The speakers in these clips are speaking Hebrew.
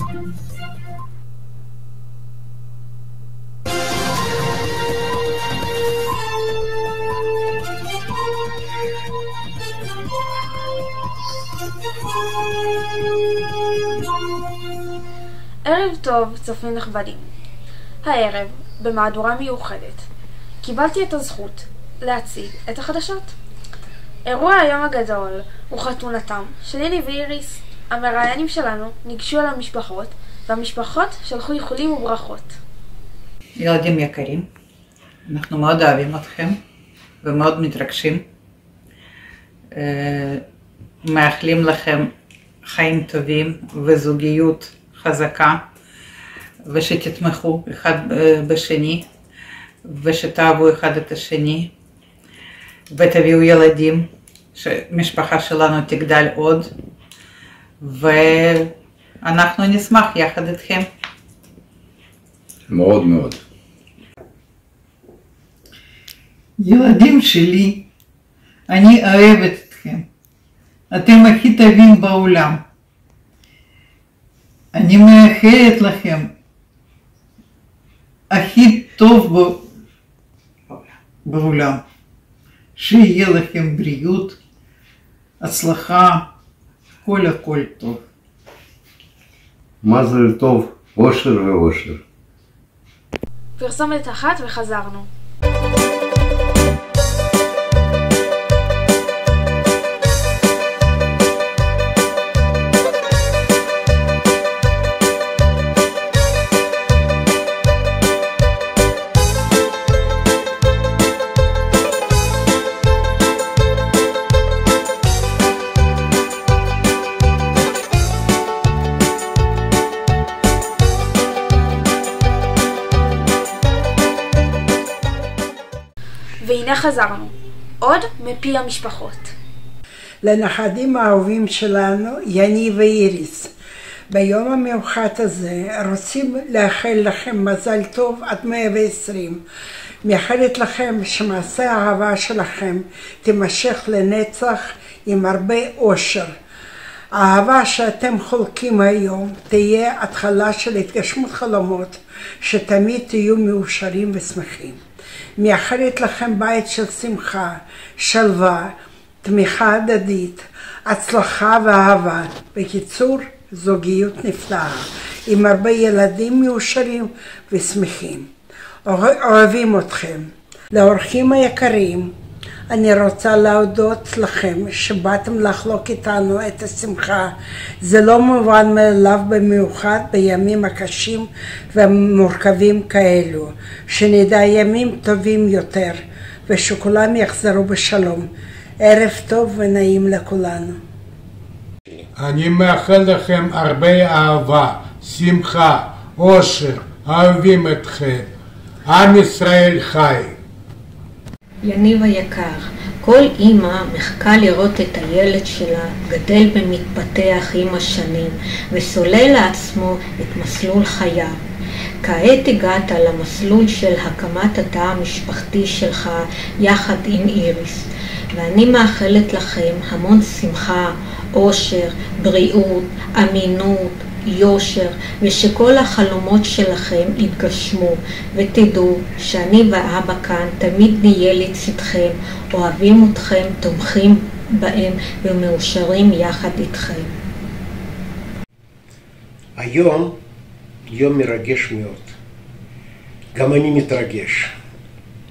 ערב טוב, צופים נכבדים. הערב, במהדורה מיוחדת, קיבלתי את הזכות להציג את החדשות. אירוע היום הגדול הוא חתונתם של יני ואיריס. המראיינים שלנו ניגשו אל המשפחות, והמשפחות שלחו איחולים וברכות. ילדים יקרים, אנחנו מאוד אוהבים אתכם ומאוד מתרגשים. מאחלים לכם חיים טובים וזוגיות חזקה, ושתתמכו אחד בשני, ושתאהבו אחד את השני, ותביאו ילדים, שהמשפחה שלנו תגדל עוד, ואנחנו נשמח יחד איתכם. מאוד מאוד. ילדים שלי, אני אוהבת אתכם. אתם הכי טובים בעולם. אני מאחלת לכם הכי טוב בעולם. שיהיה לכם בריאות, הצלחה, הכל טוב. מזל טוב, אושר ואושר. פרסומת אחת וחזרנו. והנה חזרנו, עוד מפי המשפחות. לנכדים האהובים שלנו, יני ואיריס, ביום המיוחד הזה רוצים לאחל לכם מזל טוב עד 120. מאחלת לכם שמעשה האהבה שלכם תימשך לנצח עם הרבה אושר. האהבה שאתם חולקים היום תהיה התחלה של התגשמות חלומות, שתמיד תהיו מאושרים ושמחים. מאחלת לכם בית של שמחה, שלווה, תמיכה הדדית, הצלחה ואהבה. בקיצור, זוגיות נפלאה, עם הרבה ילדים מאושרים ושמחים. אוהבים אתכם. לאורחים היקרים, אני רוצה להודות לכם שבאתם לחלוק איתנו את השמחה. זה לא מובן מאליו, במיוחד בימים הקשים ומורכבים כאלו. שנדע ימים טובים יותר, ושכולם יחזרו בשלום. ערב טוב ונעים לכולנו. אני מאחל לכם הרבה אהבה, שמחה, אושר, אוהבים אתכם. עם ישראל חי. יניב היקר, כל אימא מחכה לראות את הילד שלה גדל ומתפתח עם השנים וסולל לעצמו את מסלול חייו. כעת הגעת למסלול של הקמת התא המשפחתי שלך יחד עם איריס, ואני מאחלת לכם המון שמחה, אושר, בריאות, אמינות, יושר, ושכל החלומות שלכם יתגשמו, ותדעו שאני ואבא כאן תמיד נהיה לצדכם, אוהבים אתכם, תומכים בהם ומאושרים יחד איתכם. היום יום מרגש מאוד. גם אני מתרגש.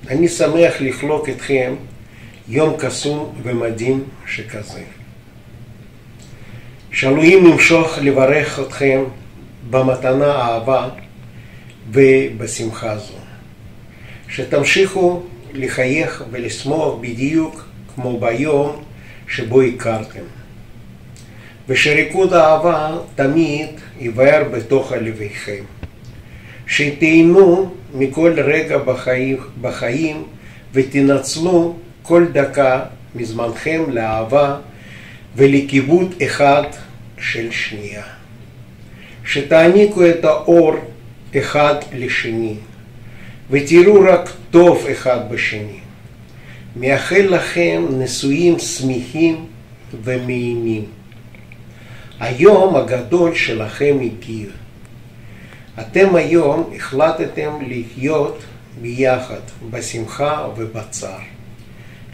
אני שמח לחלוק אתכם יום קסום ומדהים שכזה. שאלוהים ימשוך לברך אתכם במתנה אהבה ובשמחה זו. שתמשיכו לחייך ולשמוח בדיוק כמו ביום שבו הכרתם. ושריקוד האהבה תמיד יבער בתוך לבכם. שתהנו מכל רגע בחיים ותנצלו כל דקה מזמנכם לאהבה ולכיבוד אחד של שנייה. שתעניקו את האור אחד לשני ותראו רק טוב אחד בשני. מאחל לכם נישואים שמחים ומהימים. היום הגדול שלכם הגיע אתם היום החלטתם לחיות ביחד, בשמחה ובצער.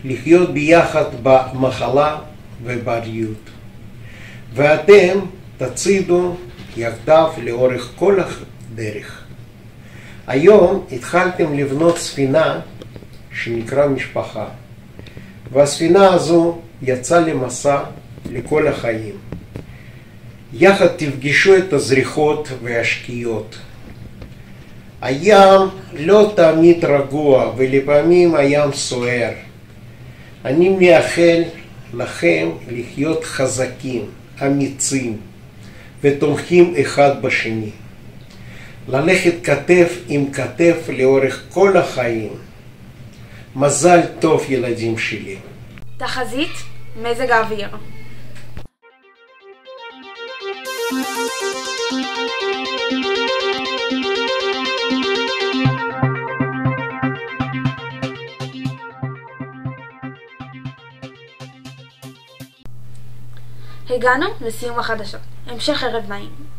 לחיות ביחד במחלה ובבריאות. ואתם תצעידו יחדיו לאורך כל הדרך. היום התחלתם לבנות ספינה שנקרא משפחה. והספינה הזו יצאה למסע לכל החיים. יחד תפגשו את הזריחות והשקיעות. הים לא תמיד רגוע ולפעמים הים סוער. אני מאחל לכם לחיות חזקים, אמיצים ותומכים אחד בשני. ללכת כתף עם כתף לאורך כל החיים. מזל טוב ילדים שלי. תחזית מזג האוויר. הגענו לסיום החדשות. המשך ערב נעים.